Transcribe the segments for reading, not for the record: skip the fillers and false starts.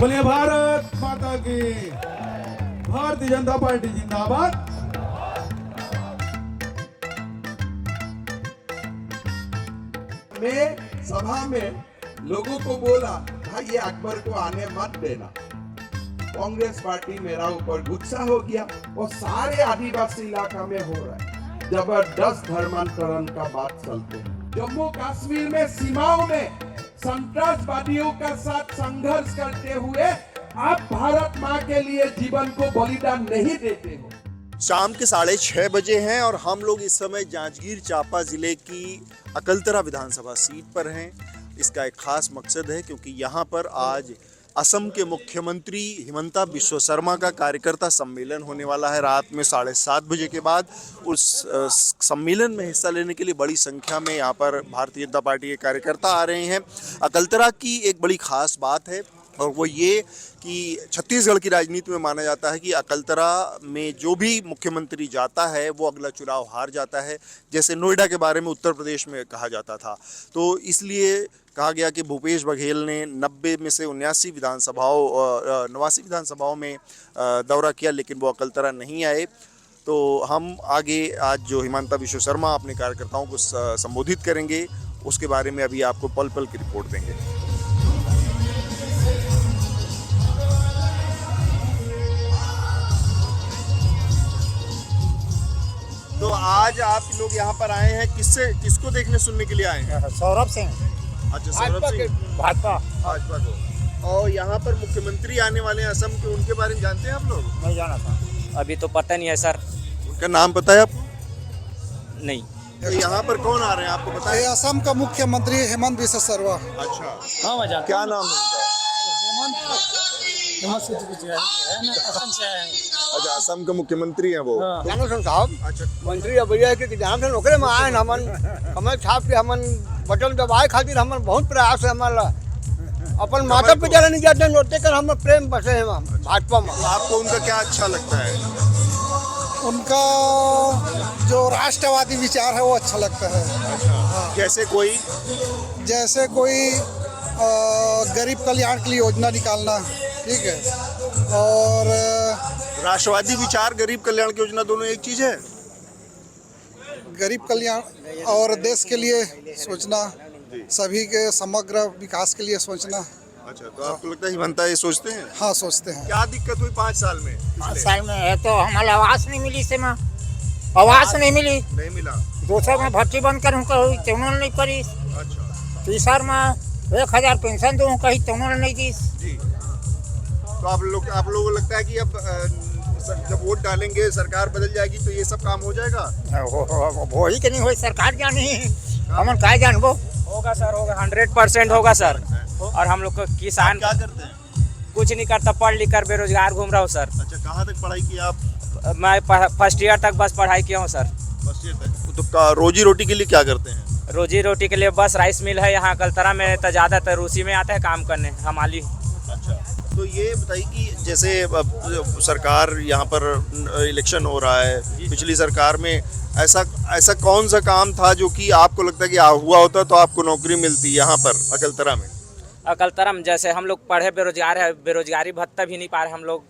बोलिए भारत माता की। भारतीय जनता पार्टी जिंदाबाद। मैं सभा में लोगों को बोला भाई ये अकबर को आने मत देना। कांग्रेस पार्टी मेरा ऊपर गुस्सा हो गया और सारे आदिवासी इलाका में हो रहा है जबरदस्त धर्मांतरण का बात चलते हैं। जम्मू कश्मीर में सीमाओं में संतरासवादियों का साथ संघर्ष करते हुए आप भारत माँ के लिए जीवन को बलिदान नहीं देते हो। शाम के 6:30 बजे हैं और हम लोग इस समय जांजगीर चांपा जिले की अकलतरा विधानसभा सीट पर हैं। इसका एक खास मकसद है क्योंकि यहाँ पर आज असम के मुख्यमंत्री हिमंता बिस्वा शर्मा का कार्यकर्ता सम्मेलन होने वाला है रात में 7:30 बजे के बाद। उस सम्मेलन में हिस्सा लेने के लिए बड़ी संख्या में यहाँ पर भारतीय जनता पार्टी के कार्यकर्ता आ रहे हैं। अकलतरा की एक बड़ी खास बात है और वो ये कि छत्तीसगढ़ की राजनीति में माना जाता है कि अकलतरा में जो भी मुख्यमंत्री जाता है वो अगला चुनाव हार जाता है, जैसे नोएडा के बारे में उत्तर प्रदेश में कहा जाता था। तो इसलिए कहा गया कि भूपेश बघेल ने 90 में से 89 विधानसभाओं में दौरा किया, लेकिन वो अकलतरा नहीं आए। तो हम आगे आज जो हिमंता बिस्वा शर्मा अपने कार्यकर्ताओं को संबोधित करेंगे उसके बारे में अभी आपको पल पल की रिपोर्ट देंगे। तो आज आप लोग यहाँ पर आए हैं किसको देखने सुनने के लिए आए हैं? सौरभ सिंह। अच्छा, सौरभ सिंह भाजपा को। और यहाँ पर मुख्यमंत्री आने वाले हैं असम के, उनके बारे में जानते हैं आप लोग? नहीं जाना था। अभी तो पता नहीं है सर। उनका नाम पता है आपको? नहीं। तो यहाँ पर कौन आ रहे हैं आपको पता है? असम का मुख्यमंत्री हेमंत बिस्वा शर्मा। अच्छा, हाँ मजा। क्या नाम है उनका? अच्छा, असम के मुख्यमंत्री हैं वो। जानो सन साहब। अच्छा, मंत्री अब भैया के जान सन ओकरे में आए हमन कमल छाप के हमन बटन दबाए खातिर हमन बहुत प्रयास है हमारा अपन माता पिता नहीं जाते नोटे कर हम प्रेम बसे हैं भाजपा में। तो आपको उनका क्या अच्छा लगता है? उनका जो राष्ट्रवादी विचार है वो अच्छा लगता है। जैसे कोई गरीब कल्याण के लिए योजना निकालना, ठीक है। और राष्ट्रवादी विचार, गरीब कल्याण की योजना दोनों एक चीज है? गरीब कल्याण और देश के लिए सोचना, सभी के समग्र विकास के लिए सोचना। अच्छा, तो आपको लगता है हिमंता ये सोचते हैं? हाँ, सोचते हैं। क्या दिक्कत हुई 5 साल में? 5 साल में है तो हमारे आवास नहीं मिली से माँ आवास नहीं मिली। नहीं मिला। दूसरे में भर्ती बंद कर उन्होंने नहीं करी। अच्छा, तीसर में 1000 पेंशन दूँ कहीं तो उन्होंने नहीं दी जी। तो आप लोगों को लगता है कि अब जब वोट डालेंगे सरकार बदल जाएगी तो ये सब काम हो जाएगा? वो ही के नहीं हो सरकार जानी हमन काय जानबो। होगा सर, होगा 100% होगा सर। और हम लोग को किसान क्या करते हैं? कुछ नहीं करता, पढ़ लिख कर बेरोजगार घूम रहा हूँ सर। अच्छा, कहाँ तक पढ़ाई की आप? मैं फर्स्ट ईयर तक बस पढ़ाई किया हूँ सर। फर्स्ट ईयर तक। तो रोजी रोटी के लिए क्या करते हैं? रोजी रोटी के लिए बस राइस मिल है यहाँ अकलतरा में, तो ज़्यादातर उसी में आता है काम करने हमाली। अच्छा, तो ये बताइए कि जैसे सरकार यहाँ पर इलेक्शन हो रहा है, पिछली सरकार में ऐसा कौन सा काम था जो कि आपको लगता है कि हुआ होता तो आपको नौकरी मिलती यहाँ पर अकलतरा में? अकलतरा में जैसे हम लोग पढ़े बेरोजगार है, बेरोजगारी भत्ता भी नहीं पा रहे हम लोग।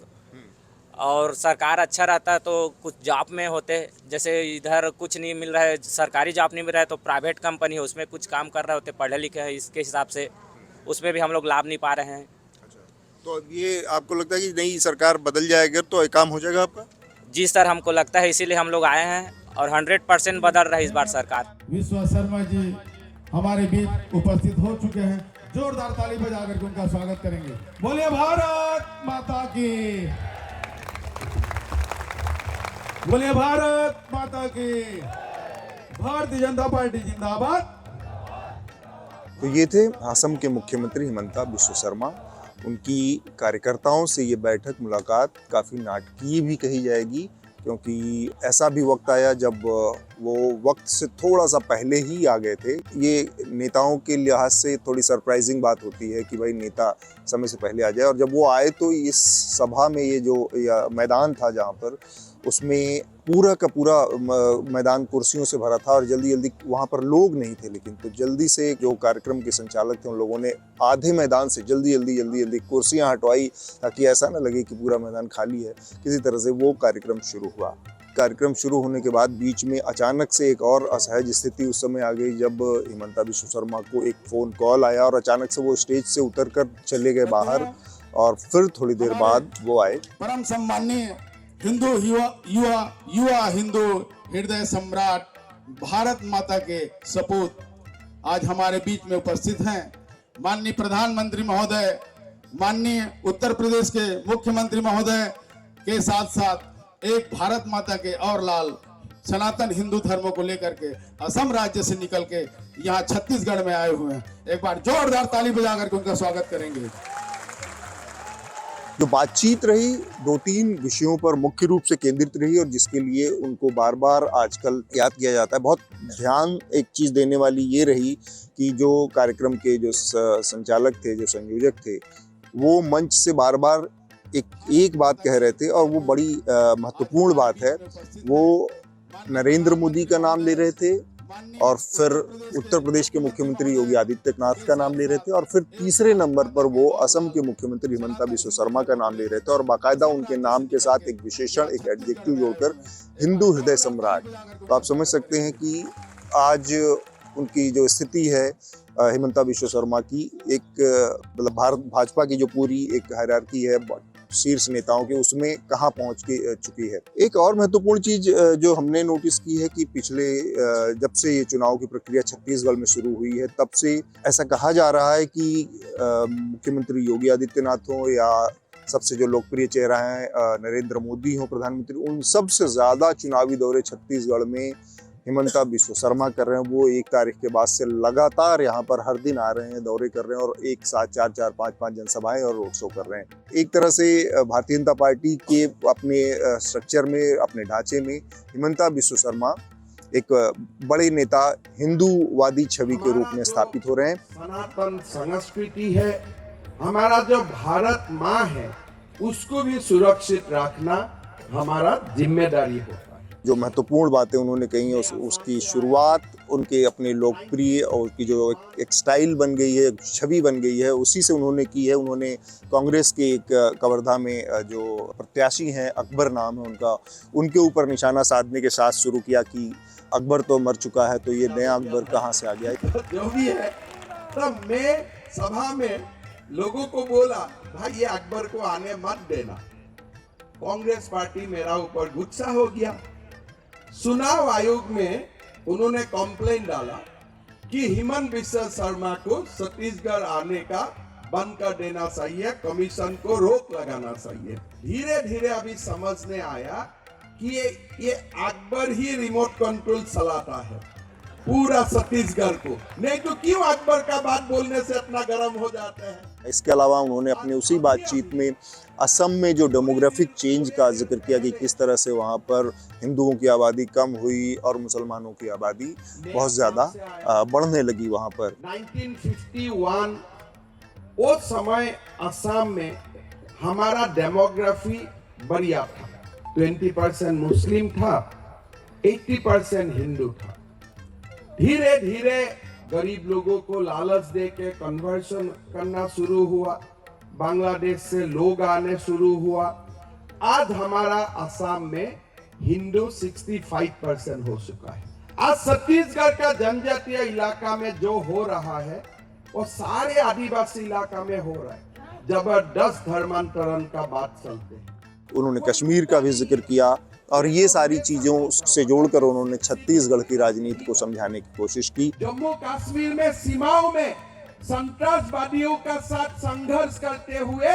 और सरकार अच्छा रहता तो कुछ जॉब में होते, जैसे इधर कुछ नहीं मिल रहा है, सरकारी जॉब नहीं मिल रहा है तो प्राइवेट कंपनी है उसमें कुछ काम कर रहे होते, पढ़े लिखे हैं इसके हिसाब से उसमें भी हम लोग लाभ नहीं पा रहे हैं। तो ये आपको लगता है कि नई सरकार बदल जाएगी तो काम हो जाएगा आपका? जी सर, हमको लगता है, इसीलिए हम लोग आए हैं और 100% बदल रहा है इस बार सरकार। बिस्वा शर्मा जी हमारे बीच उपस्थित हो चुके हैं। जोरदार ताली बजा करके उनका स्वागत करेंगे। बोलिए भारत माता की। बोलिए भारत माता की। भारतीय जनता पार्टी जिंदाबाद। तो ये थे असम के मुख्यमंत्री हिमंता बिस्वा शर्मा। उनकी कार्यकर्ताओं से ये बैठक मुलाकात काफ़ी नाटकीय भी कही जाएगी, क्योंकि ऐसा भी वक्त आया जब वो वक्त से थोड़ा सा पहले ही आ गए थे। ये नेताओं के लिहाज से थोड़ी सरप्राइजिंग बात होती है कि भाई नेता समय से पहले आ जाए, और जब वो आए तो इस सभा में ये जो मैदान था जहाँ पर, उसमें पूरा का पूरा मैदान कुर्सियों से भरा था और जल्दी जल्दी वहाँ पर लोग नहीं थे, लेकिन तो जल्दी से जो कार्यक्रम के संचालक थे उन लोगों ने आधे मैदान से जल्दी जल्दी कुर्सियाँ हटवाई ताकि ऐसा ना लगे कि पूरा मैदान खाली है। किसी तरह से वो कार्यक्रम शुरू हुआ। कार्यक्रम शुरू होने के बाद बीच में अचानक से एक और असहज स्थिति उस समय आ गई जब हिमंता बिश्व शर्मा को एक फ़ोन कॉल आया और अचानक से वो स्टेज से उतरकर चले गए बाहर और फिर थोड़ी देर बाद वो आए। परम सम्माननीय हिंदू युवा हिंदू हृदय सम्राट भारत माता के सपूत आज हमारे बीच में उपस्थित हैं। माननीय प्रधानमंत्री महोदय, माननीय उत्तर प्रदेश के मुख्यमंत्री महोदय के साथ साथ एक भारत माता के और लाल सनातन हिंदू धर्मों को लेकर के असम राज्य से निकल के यहाँ छत्तीसगढ़ में आए हुए हैं। एक बार जोरदार ताली बजाकर के उनका स्वागत करेंगे। जो बातचीत रही 2-3 विषयों पर मुख्य रूप से केंद्रित रही और जिसके लिए उनको बार बार आजकल याद किया जाता है। बहुत ध्यान एक चीज़ देने वाली ये रही कि जो कार्यक्रम के जो संचालक थे, जो संयोजक थे, वो मंच से बार बार एक बात कह रहे थे और वो बड़ी महत्वपूर्ण बात है। वो नरेंद्र मोदी का नाम ले रहे थे और फिर उत्तर प्रदेश के मुख्यमंत्री योगी आदित्यनाथ का नाम ले रहे थे और फिर तीसरे नंबर पर वो असम के मुख्यमंत्री हिमंता बिश्व शर्मा का नाम ले रहे थे और बाकायदा उनके नाम के साथ एक विशेषण, एक एडजेक्टिव जोड़कर हिंदू हृदय सम्राट। तो आप समझ सकते हैं कि आज उनकी जो स्थिति है हिमंता बिश्व शर्मा की, एक मतलब भारत भाजपा की जो पूरी एक हायरार्की है शीर्ष नेताओं के, उसमें कहाँ पहुंच के चुकी है। एक और महत्वपूर्ण चीज जो हमने नोटिस की है कि पिछले जब से ये चुनाव की प्रक्रिया छत्तीसगढ़ में शुरू हुई है तब से ऐसा कहा जा रहा है कि मुख्यमंत्री योगी आदित्यनाथ हो या सबसे जो लोकप्रिय चेहरा है नरेंद्र मोदी हो प्रधानमंत्री, उन सबसे ज्यादा चुनावी दौरे छत्तीसगढ़ में हिमंता बिश्व शर्मा कर रहे हैं। वो 1 तारीख के बाद से लगातार यहाँ पर हर दिन आ रहे हैं, दौरे कर रहे हैं और एक साथ 4-4, 5-5 जनसभाएं और रोड शो कर रहे हैं। एक तरह से भारतीय जनता पार्टी के अपने स्ट्रक्चर में, अपने ढांचे में हिमंता बिश्व शर्मा एक बड़े नेता, हिंदूवादी छवि के रूप में स्थापित हो रहे हैं। सनातन संस्कृति है, हमारा जो भारत माँ है उसको भी सुरक्षित रखना हमारा जिम्मेदारी होता है। जो महत्वपूर्ण बातें उन्होंने कही उसकी शुरुआत उनके अपने लोकप्रिय और की जो एक स्टाइल बन गई है, छवि बन गई है, उसी से उन्होंने की है। उन्होंने कांग्रेस के एक कवर्धा में जो प्रत्याशी हैं, अकबर नाम है उनका, उनके ऊपर निशाना साधने के साथ शुरू किया कि अकबर तो मर चुका है तो ये नया अकबर कहाँ से आ गया। जो भी है, तब मैं सभा में लोगों को बोला, भाई ये अकबर को आने मत देना। कांग्रेस पार्टी मेरा ऊपर गुस्सा हो गया। चुनाव आयोग में उन्होंने कंप्लेंट डाला कि हिमंता बिश्व शर्मा को छत्तीसगढ़ आने का बंद कर देना चाहिए, कमीशन को रोक लगाना चाहिए। धीरे धीरे अभी समझ में आया कि ये अकबर ही रिमोट कंट्रोल चलाता है पूरा छत्तीसगढ़ को, नहीं तो क्यों अकबर का बात बोलने से इतना गर्म हो जाते हैं। इसके अलावा उन्होंने अपनी उसी बातचीत में असम में जो डेमोग्राफिक चेंज का जिक्र किया कि किस तरह से वहाँ पर हिंदुओं की आबादी कम हुई और मुसलमानों की आबादी बहुत ज़्यादा बढ़ने लगी वहाँ पर। 1951 वो समय असम में हमारा डेमोग्राफी बढ़िया था, 20% मुस्लिम था, 80% हिंदू था। धीरे धीरे गरीब लोगों को लालच दे के कन्वर्शन करना शुरू हुआ, बांग्लादेश से लोग आने शुरू हुआ। आज हमारा असम में हिंदू 65% हो चुका है। आज छत्तीसगढ़ का जनजातीय इलाका में जो हो रहा है वो सारे आदिवासी इलाका में हो रहा है। जबरदस्त धर्मांतरण का बात चलते हैं। उन्होंने कश्मीर का भी जिक्र किया और ये सारी चीजों से जोड़कर उन्होंने छत्तीसगढ़ की राजनीति को समझाने की कोशिश की। जम्मू कश्मीर में सीमाओं में संतरासवादियों का साथ संघर्ष करते हुए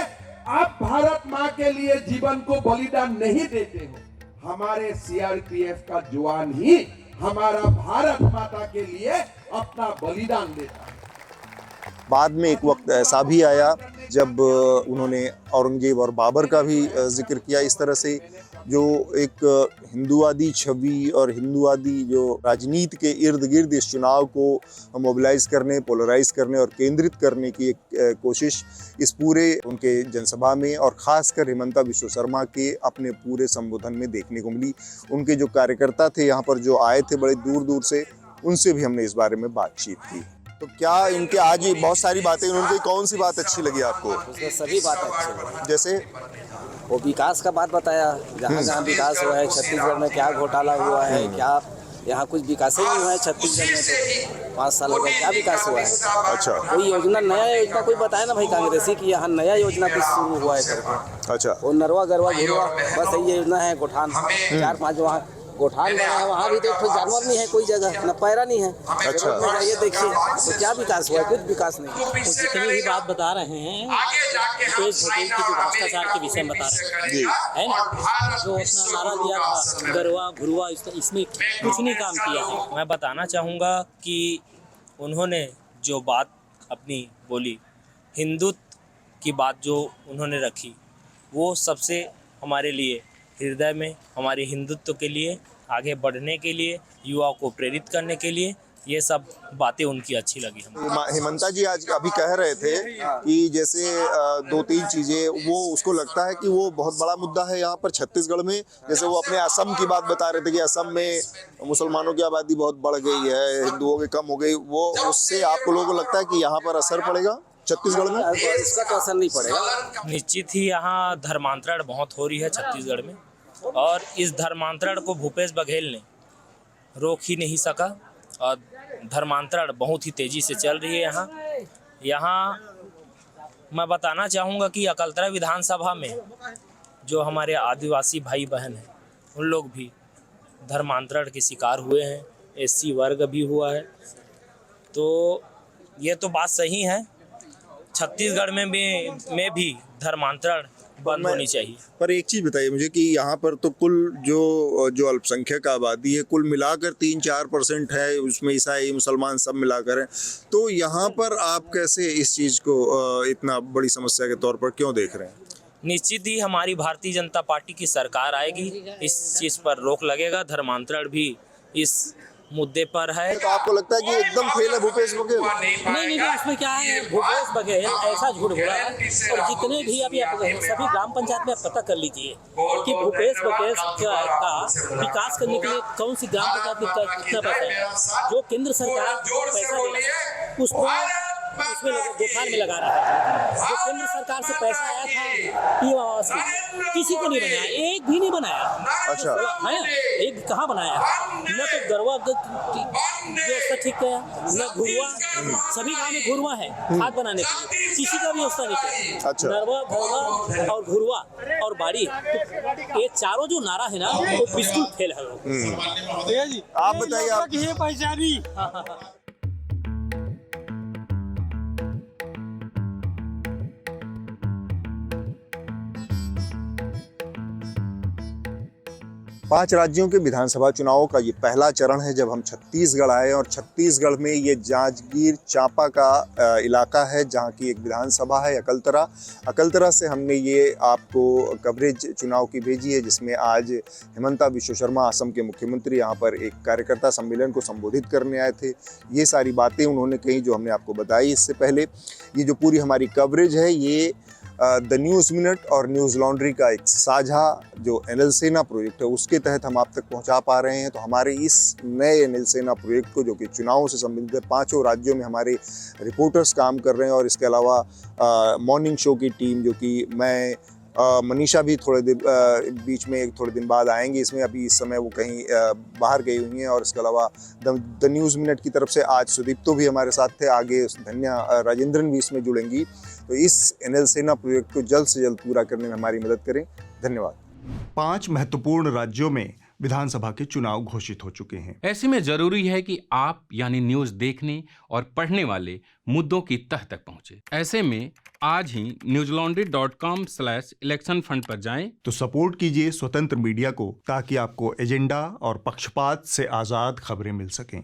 आप भारत माँ के लिए जीवन को बलिदान नहीं देते हो। हमारे सीआरपीएफ का जवान ही हमारा भारत माता के लिए अपना बलिदान देता है। बाद में एक वक्त ऐसा भी आया जब उन्होंने औरंगजेब और बाबर का भी जिक्र किया। इस तरह से जो एक हिंदुवादी छवि और हिंदुवादी जो राजनीति के इर्द गिर्द इस चुनाव को मोबिलाइज करने, पोलराइज करने और केंद्रित करने की एक कोशिश इस पूरे उनके जनसभा में और ख़ासकर हिमंता बिस्वा शर्मा के अपने पूरे संबोधन में देखने को मिली। उनके जो कार्यकर्ता थे यहाँ पर जो आए थे बड़े दूर दूर से, उनसे भी हमने इस बारे में बातचीत की। तो क्या इनके आज बहुत सारी बातें, उनकी कौन सी बात अच्छी लगी आपको? उसमें सभी बात अच्छी लगी। जैसे वो विकास का बात बताया, जहाँ जहाँ विकास हुआ है, छत्तीसगढ़ में क्या घोटाला हुआ है, क्या यहाँ कुछ विकास ही नहीं हुआ है छत्तीसगढ़ में। तो 5 साल हो गए, क्या विकास हुआ है? अच्छा, कोई योजना, नया योजना कोई बताया ना भाई कांग्रेसी की यहाँ नया योजना कुछ शुरू हुआ है करके। अच्छा, वो नरवा गरवा घुरवा बस यही योजना है। गोठान 4-5 वहाँ गोठान बना है, वहाँ भी तो एक जानवर नहीं है कोई जगह, न पैरा नहीं है। अच्छा, ये देखिए तो क्या विकास हुआ है? कुछ विकास नहीं। तो जितनी भी बात बता रहे हैं भूपेश बघेल की जो भ्रष्टाचार के विषय में बता रहे हैं, है ना, जो अपना नारा दिया था गरवा घुरवा, इसमें कुछ नहीं काम किया है। मैं बताना चाहूँगा कि उन्होंने जो बात अपनी बोली, हिंदुत्व की बात जो उन्होंने रखी, वो सबसे हमारे लिए हृदय में, हमारे हिंदुत्व के लिए, आगे बढ़ने के लिए, युवाओं को प्रेरित करने के लिए, ये सब बातें उनकी अच्छी लगी हमें। हिमंता जी आज अभी कह रहे थे कि जैसे 2-3 चीजें वो उसको लगता है कि वो बहुत बड़ा मुद्दा है यहाँ पर छत्तीसगढ़ में। जैसे वो अपने असम की बात बता रहे थे कि असम में मुसलमानों की आबादी बहुत बढ़ गई है, हिंदुओं की कम हो गई। वो उससे आपको लोगों को लगता है कि यहाँ पर असर पड़ेगा छत्तीसगढ़ में? इसका तो असर नहीं पड़ेगा। निश्चित ही यहाँ धर्मांतरण बहुत हो रही है छत्तीसगढ़ में, और इस धर्मांतरण को भूपेश बघेल ने रोक ही नहीं सका, और धर्मांतरण बहुत ही तेज़ी से चल रही है यहाँ मैं बताना चाहूँगा कि अकलतरा विधानसभा में जो हमारे आदिवासी भाई बहन हैं, उन लोग भी धर्मांतरण के शिकार हुए हैं, एससी वर्ग भी हुआ है। तो ये तो बात सही है, छत्तीसगढ़ में भी धर्मांतरण बंद होनी चाहिए। पर एक चीज बताइए मुझे कि यहाँ पर तो कुल जो अल्पसंख्यक आबादी है कुल मिलाकर 3-4% है, उसमें ईसाई मुसलमान सब मिलाकर हैं। तो यहाँ पर आप कैसे इस चीज को इतना बड़ी समस्या के तौर पर क्यों देख रहे हैं? निश्चित ही हमारी भारतीय जनता पार्टी की सरकार आएगी, इस चीज़ पर रोक लगेगा, धर्मांतरण भी इस मुद्दे पर है। तो आपको लगता है कि एकदम फेल है भूपेश बघेल? नहीं, उसमें क्या है, भूपेश बघेल ऐसा झूठ बोला है। और जितने भी अभी आप सभी ग्राम पंचायत में आप पता कर लीजिए कि भूपेश बघेल का विकास करने के लिए कौन सी ग्राम पंचायत में कितना पैसा है। जो केंद्र सरकार पैसा दे रही है उसको उसमें गोठान में लगा रहा है। जो केंद्र सरकार से पैसा आया था पीएम आवास में, किसी को नहीं बनाया, एक भी नहीं बनाया। अच्छा, है एक कहाँ बनाया? न तो गरवा व्यवस्था ठीक किया, न घुरवा, सभी गाँव में घुरवा है खाद बनाने की, किसी का व्यवस्था नहीं किया। अच्छा, नरवा, घरवा और घुरवा और बाड़ी, तो ये चारों जो नारा है ना वो बिल्कुल फेल है। आप बताइए आप। पांच राज्यों के विधानसभा चुनावों का ये पहला चरण है जब हम छत्तीसगढ़ आए, और छत्तीसगढ़ में ये जांजगीर चांपा का इलाका है जहाँ की एक विधानसभा है अकलतरा। अकलतरा से हमने ये आपको कवरेज चुनाव की भेजी है, जिसमें आज हिमंता बिस्वा शर्मा असम के मुख्यमंत्री यहाँ पर एक कार्यकर्ता सम्मेलन को संबोधित करने आए थे। ये सारी बातें उन्होंने कही जो हमने आपको बताई इससे पहले। ये जो पूरी हमारी कवरेज है ये द न्यूज़ मिनट और न्यूज़ लॉन्ड्री का एक साझा जो एनएल सेना प्रोजेक्ट है उसके तहत हम आप तक पहुंचा पा रहे हैं। तो हमारे इस नए एनएल सेना प्रोजेक्ट को, जो कि चुनावों से संबंधित है, 5 राज्यों में हमारे रिपोर्टर्स काम कर रहे हैं, और इसके अलावा मॉर्निंग शो की टीम जो कि मैं मनीषा भी बीच में थोड़े दिन बाद आएंगी इसमें। अभी इस समय वो कहीं बाहर गई हुई हैं। और इसके अलावा द न्यूज़ मिनट की तरफ से आज सुदीप्तो भी हमारे साथ थे, आगे धन्या राजेंद्रन भी इसमें जुड़ेंगी। तो इस एनएल सेना प्रोजेक्ट को जल्द से जल्द पूरा करने में हमारी मदद करें। धन्यवाद। 5 महत्वपूर्ण राज्यों में विधानसभा के चुनाव घोषित हो चुके हैं। ऐसे में जरूरी है कि आप यानी न्यूज़ देखने और पढ़ने वाले मुद्दों की तह तक पहुंचे। ऐसे में आज ही newslaundry.com/election fund पर जाएं। तो सपोर्ट कीजिए स्वतंत्र मीडिया को, ताकि आपको एजेंडा और पक्षपात से आज़ाद खबरें मिल सकें।